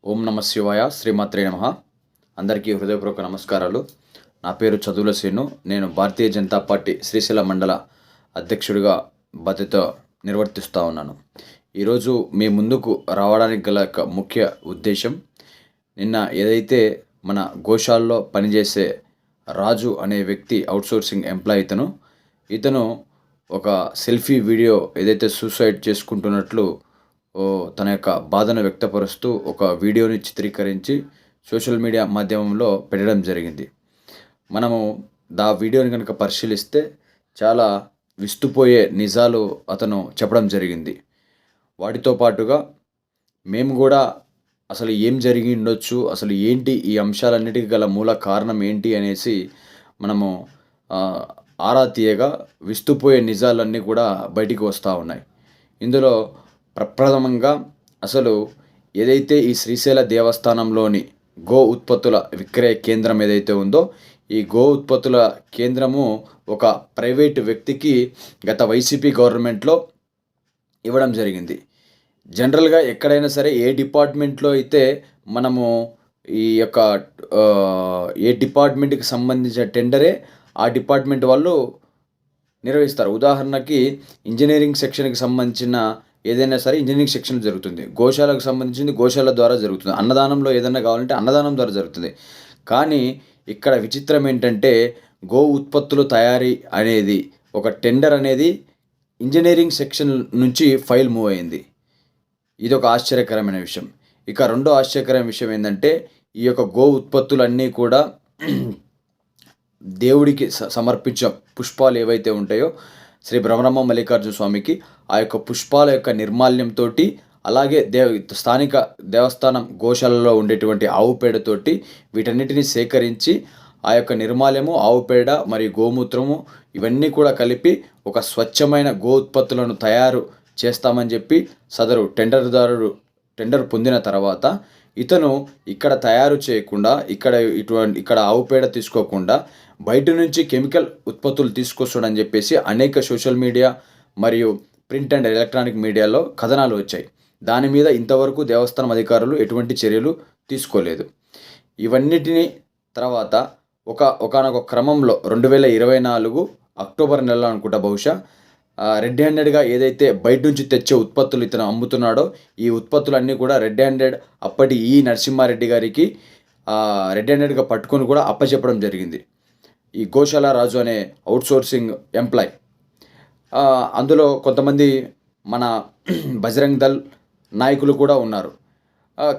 ఓం నమ శివాయ శ్రీమాత్రే నమ. అందరికీ హృదయపూర్వక నమస్కారాలు. నా పేరు చదువుల శ్రీను. నేను భారతీయ జనతా పార్టీ శ్రీశైలం మండల అధ్యక్షుడిగా బాధ్యత నిర్వర్తిస్తూ ఉన్నాను. ఈరోజు మీ ముందుకు రావడానికి గల ముఖ్య ఉద్దేశం, నిన్న ఏదైతే మన గోశాలలో పనిచేసే రాజు అనే వ్యక్తి అవుట్సోర్సింగ్ ఎంప్లాయ్, ఇతను ఒక సెల్ఫీ వీడియో ఏదైతే సూసైడ్ చేసుకుంటున్నట్లు తన యొక్క బాధను వ్యక్తపరుస్తూ ఒక వీడియోని చిత్రీకరించి సోషల్ మీడియా మాధ్యమంలో పెట్టడం జరిగింది. మనము వీడియోని కనుక పరిశీలిస్తే చాలా విస్తుపోయే నిజాలు అతను చెప్పడం జరిగింది. వాటితో పాటుగా మేము కూడా అసలు ఏం జరిగి ఉండొచ్చు, అసలు ఏంటి ఈ అంశాలన్నిటికీ గల మూల కారణం ఏంటి అనేసి మనము ఆరా తీయగా విస్తుపోయే నిజాలన్నీ కూడా బయటికి వస్తూ ఉన్నాయి. ఇందులో ప్రప్రథమంగా అసలు ఏదైతే ఈ శ్రీశైల దేవస్థానంలోని గో ఉత్పత్తుల విక్రయ కేంద్రం ఏదైతే ఉందో, ఈ గో ఉత్పత్తుల కేంద్రము ఒక ప్రైవేటు వ్యక్తికి గత వైసీపీ గవర్నమెంట్లో ఇవ్వడం జరిగింది. జనరల్గా ఎక్కడైనా సరే ఏ డిపార్ట్మెంట్లో అయితే మనము ఈ యొక్క ఏ డిపార్ట్మెంట్కి సంబంధించిన టెండరే ఆ డిపార్ట్మెంట్ వాళ్ళు నిర్వహిస్తారు. ఉదాహరణకి ఇంజనీరింగ్ సెక్షన్కి సంబంధించిన ఏదైనా సరే ఇంజనీరింగ్ సెక్షన్ జరుగుతుంది. గోశాలకు సంబంధించింది గోశాల ద్వారా జరుగుతుంది. అన్నదానంలో ఏదైనా కావాలంటే అన్నదానం ద్వారా జరుగుతుంది. కానీ ఇక్కడ విచిత్రం ఏంటంటే, గో ఉత్పత్తులు తయారీ అనేది ఒక టెండర్ అనేది ఇంజనీరింగ్ సెక్షన్ నుంచి ఫైల్ మూవ్ అయింది. ఇది ఒక ఆశ్చర్యకరమైన విషయం. ఇక రెండో ఆశ్చర్యకరమైన విషయం ఏంటంటే, ఈ యొక్క గో ఉత్పత్తులన్నీ కూడా దేవుడికి సమర్పించిన పుష్పాలు ఏవైతే ఉంటాయో, శ్రీ బ్రహ్మరమ్మ మల్లికార్జున స్వామికి ఆ యొక్క పుష్పాల యొక్క నిర్మాల్యంతో, అలాగే స్థానిక దేవస్థానం గోశాలలో ఉండేటువంటి ఆవు పేడతోటి వీటన్నిటిని సేకరించి ఆ యొక్క నిర్మాల్యము, ఆవు పేడ మరియు గోమూత్రము ఇవన్నీ కూడా కలిపి ఒక స్వచ్ఛమైన గో ఉత్పత్తులను తయారు చేస్తామని చెప్పి సదరు టెండర్ పొందిన తర్వాత ఇతను ఇక్కడ తయారు చేయకుండా, ఇక్కడ ఆవు పేడ తీసుకోకుండా బయట నుంచి కెమికల్ ఉత్పత్తులు తీసుకొస్తాడని చెప్పేసి అనేక సోషల్ మీడియా మరియు ప్రింట్ అండ్ ఎలక్ట్రానిక్ మీడియాలో కథనాలు వచ్చాయి. దాని మీద ఇంతవరకు దేవస్థానం అధికారులు ఎటువంటి చర్యలు తీసుకోలేదు. ఇవన్నిటిని తర్వాత ఒకానొక క్రమంలో 2024 అక్టోబర్ నెలలో అనుకుంటా, బహుశా రెడ్ హ్యాండెడ్గా ఏదైతే బయట నుంచి తెచ్చే ఉత్పత్తులు ఇతను అమ్ముతున్నాడో, ఈ ఉత్పత్తులన్నీ కూడా రెడ్ హ్యాండెడ్ అప్పటి ఈ నరసింహారెడ్డి గారికి రెడ్ హ్యాండెడ్గా పట్టుకొని కూడా అప్పచెప్పడం జరిగింది. ఈ గోశాల రాజు అనే అవుట్సోర్సింగ్ ఎంప్లాయ్. అందులో కొంతమంది మన బజరంగ్ దళ్ నాయకులు కూడా ఉన్నారు.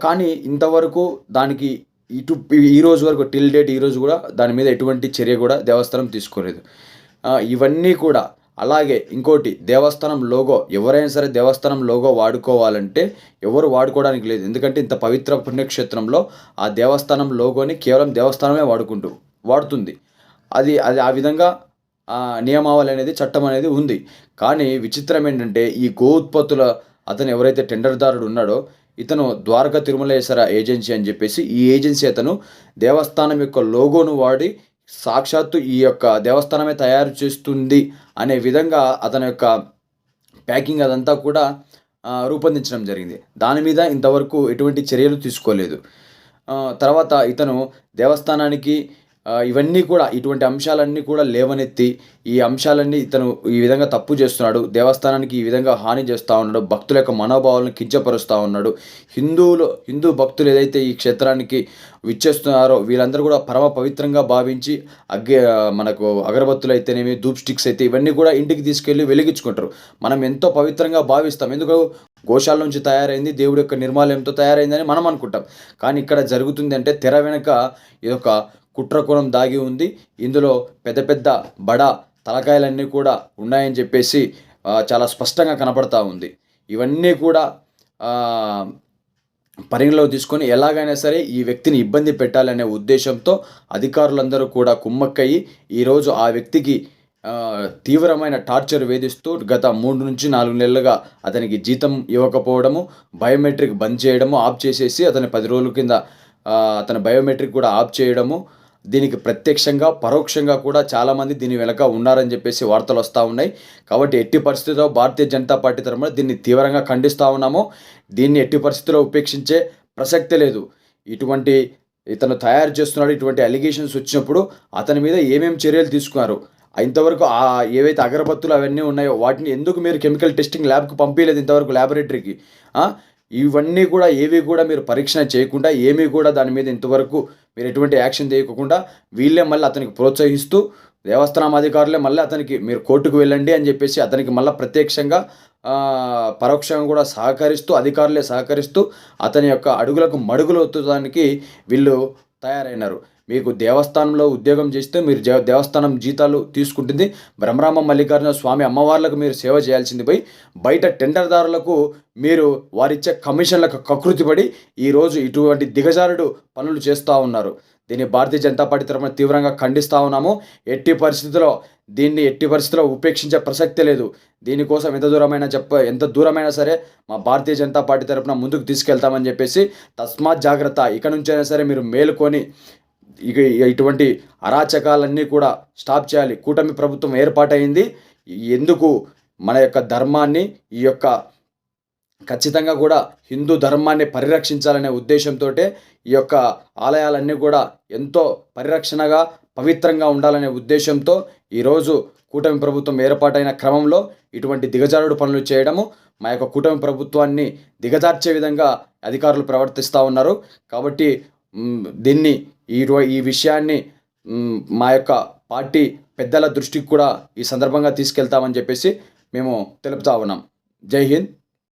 కానీ ఇంతవరకు దానికి ఈ రోజు వరకు టిల్ డేట్ ఈ రోజు కూడా దాని మీద ఎటువంటి చర్య కూడా దేవస్థానం తీసుకోలేదు. ఇవన్నీ కూడా అలాగే ఇంకోటి, దేవస్థానం లోగో, ఎవరైనా సరే దేవస్థానం లోగో వాడుకోవాలంటే ఎవరు వాడుకోవడానికి లేదు. ఎందుకంటే ఇంత పవిత్ర పుణ్యక్షేత్రంలో ఆ దేవస్థానం లోగోని కేవలం దేవస్థానమే వాడుతుంది. అది ఆ విధంగా నియమావళి అనేది, చట్టం అనేది ఉంది. కానీ విచిత్రం ఏంటంటే, ఈ గో ఉత్పత్తుల అతను ఎవరైతే టెండర్దారుడు ఉన్నాడో, ఇతను ద్వారకా తిరుమలేశ్వర ఏజెన్సీ అని చెప్పేసి ఈ ఏజెన్సీ అతను దేవస్థానం యొక్క లోగోను వాడి సాక్షాత్తు ఈ యొక్క దేవస్థానమే తయారు చేస్తుంది అనే విధంగా అతని యొక్క ప్యాకింగ్ అదంతా కూడా రూపొందించడం జరిగింది. దాని మీద ఇంతవరకు ఎటువంటి చర్యలు తీసుకోలేదు. తర్వాత ఇతను దేవస్థానానికి ఇవన్నీ కూడా, ఇటువంటి అంశాలన్నీ కూడా లేవనెత్తి ఈ అంశాలన్నీ ఇతను ఈ విధంగా తప్పు చేస్తున్నాడు, దేవస్థానానికి ఈ విధంగా హాని చేస్తూ ఉన్నాడు, భక్తుల యొక్క మనోభావాలను కించపరుస్తూ ఉన్నాడు. హిందూ భక్తులు ఏదైతే ఈ క్షేత్రానికి విచ్చేస్తున్నారో వీళ్ళందరూ కూడా పరమ పవిత్రంగా భావించి మనకు అగరబత్తులు అయితేనేమి, ధూప్ స్టిక్స్ అయితే ఇవన్నీ కూడా ఇంటికి తీసుకెళ్ళి వెలిగించుకుంటారు. మనం ఎంతో పవిత్రంగా భావిస్తాం. ఎందుకు? గోశాల నుంచి తయారైంది, దేవుడి యొక్క నిర్మాల్యంతో తయారైందని మనం అనుకుంటాం. కానీ ఇక్కడ జరుగుతుంది అంటే తెర వెనుక ఇదొక కుట్రకోణం దాగి ఉంది. ఇందులో పెద్ద పెద్ద బడా తలకాయలన్నీ కూడా ఉన్నాయని చెప్పేసి చాలా స్పష్టంగా కనపడతా ఉంది. ఇవన్నీ కూడా పరిగణలో తీసుకొని ఎలాగైనా సరే ఈ వ్యక్తిని ఇబ్బంది పెట్టాలనే ఉద్దేశంతో అధికారులందరూ కూడా కుమ్మక్కయ్యి ఈరోజు ఆ వ్యక్తికి తీవ్రమైన టార్చర్ వేధిస్తూ గత 3 నుంచి 4 నెలలుగా అతనికి జీతం ఇవ్వకపోవడము, బయోమెట్రిక్ బంద్ చేయడము, ఆఫ్ చేసేసి అతని 10 రోజుల కింద అతని బయోమెట్రిక్ కూడా ఆఫ్ చేయడము. దీనికి ప్రత్యక్షంగా పరోక్షంగా కూడా చాలామంది దీని వెనక ఉన్నారని చెప్పేసి వార్తలు వస్తూ ఉన్నాయి. కాబట్టి ఎట్టి పరిస్థితుల్లో భారతీయ జనతా పార్టీ తరఫున దీన్ని తీవ్రంగా ఖండిస్తూ ఉన్నాము. దీన్ని ఎట్టి పరిస్థితుల్లో ఉపేక్షించే ప్రసక్తే లేదు. ఇటువంటి ఇతను తయారు చేస్తున్నాడు, ఇటువంటి అలిగేషన్స్ వచ్చినప్పుడు అతని మీద ఏమేమి చర్యలు తీసుకున్నారు? ఇంతవరకు ఏవైతే అగరబత్తులు అవన్నీ ఉన్నాయో వాటిని ఎందుకు మీరు కెమికల్ టెస్టింగ్ ల్యాబ్‌కి పంపియలేదు ఇంతవరకు ల్యాబొరేటరీకి? ఆ! ఇవన్నీ కూడా ఏవి కూడా మీరు పరీక్షణ చేయకుండా, ఏమీ కూడా దాని మీద ఇంతవరకు మీరు ఎటువంటి యాక్షన్ తీయకోకుండా వీళ్ళే మళ్ళీ అతనికి ప్రోత్సహిస్తూ దేవస్థానం అధికారులే మళ్ళీ అతనికి మీరు కోర్టుకు వెళ్ళండి అని చెప్పేసి అతనికి మళ్ళా ప్రత్యక్షంగా పరోక్షంగా కూడా సహకరిస్తూ అధికారులే సహకరిస్తూ అతని యొక్క అడుగులకు మడుగులొత్తడానికి వీళ్ళు తయారైనారు. మీకు దేవస్థానంలో ఉద్యోగం చేస్తే మీరు దేవస్థానం జీతాలు తీసుకుంటుంది. బ్రహ్మరామ మల్లికార్జున స్వామి అమ్మవార్లకు మీరు సేవ చేయాల్సింది పోయి బయట టెండర్‌దారులకు మీరు వారిచ్చే కమిషన్‌లకు కకృతిపడి ఈరోజు ఇటువంటి దిగజారుడు పనులు చేస్తా ఉన్నారు. దీన్ని భారతీయ జనతా పార్టీ తరఫున తీవ్రంగా ఖండిస్తా ఉన్నాము. ఎట్టి పరిస్థితిలో ఉపేక్షించే ప్రసక్తే లేదు. దీనికోసం ఎంత దూరమైనా సరే మా భారతీయ జనతా పార్టీ తరఫున ముందుకు తీసుకెళ్తామని చెప్పేసి తస్మాత్ జాగ్రత్త. ఇక నుంచైనా సరే మీరు మేలుకొని ఇక ఇటువంటి అరాచకాలన్నీ కూడా స్టాప్ చేయాలి. కూటమి ప్రభుత్వం ఏర్పాటయింది. ఎందుకు మన యొక్క ధర్మాన్ని ఖచ్చితంగా కూడా హిందూ ధర్మాన్ని పరిరక్షించాలనే ఉద్దేశంతోటే ఈ యొక్క ఆలయాలన్నీ కూడా ఎంతో పరిరక్షణగా, పవిత్రంగా ఉండాలనే ఉద్దేశంతో ఈరోజు కూటమి ప్రభుత్వం ఏర్పాటైన క్రమంలో ఇటువంటి దిగజారుడు పనులు చేయడము, మా యొక్క కూటమి ప్రభుత్వాన్ని దిగజార్చే విధంగా అధికారులు ప్రవర్తిస్తూ ఉన్నారు. కాబట్టి దీన్ని ఈ విషయాన్ని మా యొక్క పార్టీ పెద్దల దృష్టికి కూడా ఈ సందర్భంగా తీసుకెళ్తామని చెప్పేసి మేము తెలుపుతా ఉన్నాం. జై హింద్.